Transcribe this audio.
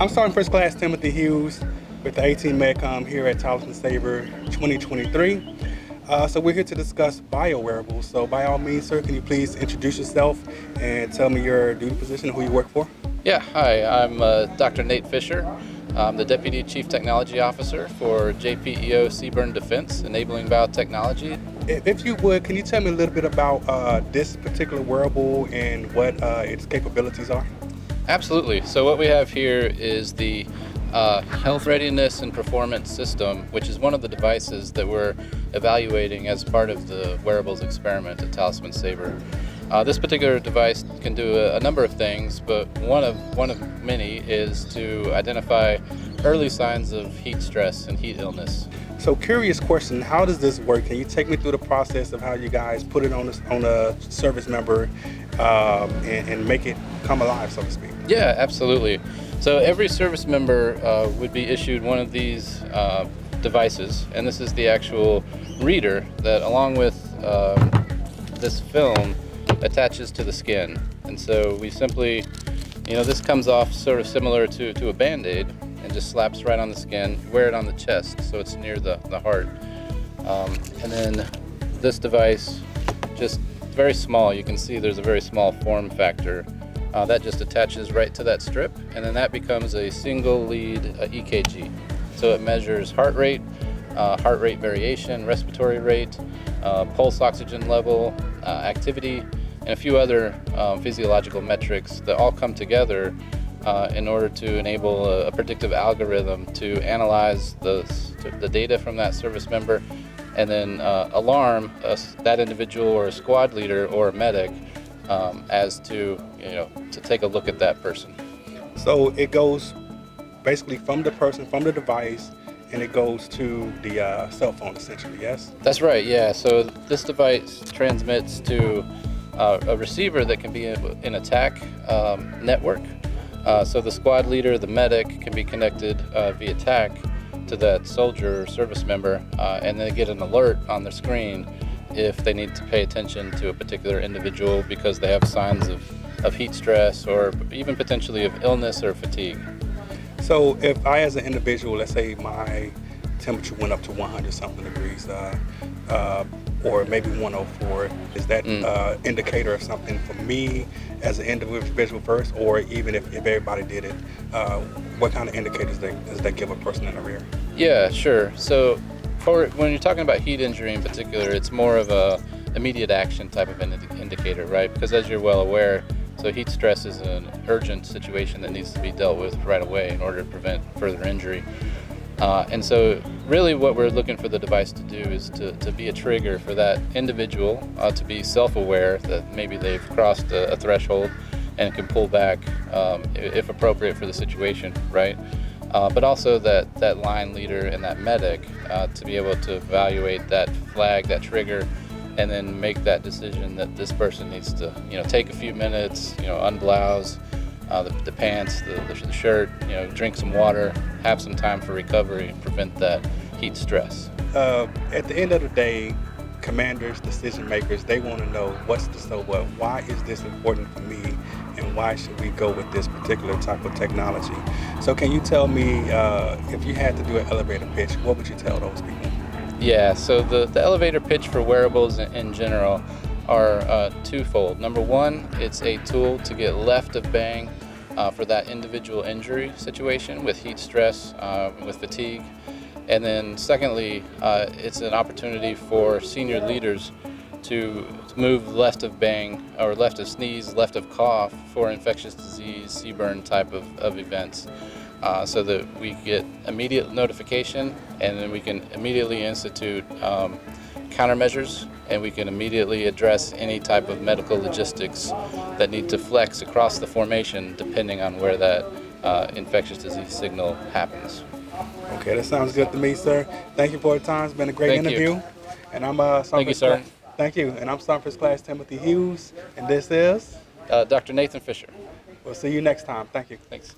I'm Sergeant First Class Timothy Hughes with the 18 Medcom here at Talisman Sabre 2023. So we're here to discuss bio-wearables. So by all means, sir, can you please introduce yourself and tell me your duty position and who you work for? Yeah, hi, I'm Dr. Nate Fisher. I'm the Deputy Chief Technology Officer for JPEO CBRN Defense, Enabling Biotechnology. If you would, can you tell me a little bit about this particular wearable and what its capabilities are? Absolutely. So what we have here is the Health Readiness and Performance System, which is one of the devices that we're evaluating as part of the wearables experiment at Talisman Sabre. This particular device can do a number of things, but one of many is to identify early signs of heat stress and heat illness. So curious question, how does this work? Can you take me through the process of how you guys put it on a service member and make it come alive, so to speak? Yeah, absolutely. So every service member would be issued one of these devices, and this is the actual reader that, along with this film, attaches to the skin. And so we simply, this comes off sort of similar to a Band-Aid and just slaps right on the skin. Wear it on the chest so it's near the heart. And then this device, just very small, you can see there's a very small form factor. That just attaches right to that strip, and then that becomes a single lead EKG. So it measures heart rate variation, respiratory rate, pulse oxygen level, activity, and a few other physiological metrics that all come together in order to enable a predictive algorithm to analyze the data from that service member and then alarm that individual or a squad leader or a medic as to take a look at that person. So it goes basically from the person, from the device, and it goes to the cell phone essentially, yes? That's right, yeah. So this device transmits to a receiver that can be in attack network. So the squad leader, the medic, can be connected via TAC to that soldier or service member, and they get an alert on their screen if they need to pay attention to a particular individual because they have signs of heat stress or even potentially of illness or fatigue. So if I, as an individual, let's say my temperature went up to 100 something degrees, or maybe 104, is that indicator of something for me as an individual first, or even if everybody did it, what kind of indicators does that give a person in the rear? Yeah, sure. So when you're talking about heat injury in particular, it's more of a immediate action type of indicator, right? Because as you're well aware, so heat stress is an urgent situation that needs to be dealt with right away in order to prevent further injury. And so really what we're looking for the device to do is to be a trigger for that individual to be self-aware that maybe they've crossed a threshold and can pull back if appropriate for the situation, right? But also that line leader and that medic to be able to evaluate that flag, that trigger, and then make that decision that this person needs to, take a few minutes, unblouse the pants, the shirt, drink some water, have some time for recovery, and prevent that heat stress. At the end of the day, commanders, decision makers, they want to know what's the so what. Why is this important for me, and why should we go with this particular type of technology? So can you tell me, if you had to do an elevator pitch, what would you tell those people? Yeah, so the elevator pitch for wearables in general are twofold. Number one, it's a tool to get left of bang for that individual injury situation with heat stress, with fatigue. And then secondly, it's an opportunity for senior leaders to move left of bang or left of sneeze, left of cough for infectious disease, CBRN type of events. So that we get immediate notification, and then we can immediately institute countermeasures, and we can immediately address any type of medical logistics that need to flex across the formation depending on where that infectious disease signal happens. Okay, that sounds good to me, sir. Thank you for your time. It's been a great interview. And I'm Thank you, sir. Thank you. And I'm Sergeant First Class Timothy Hughes, and this is Dr. Nathan Fisher. We'll see you next time. Thank you. Thanks.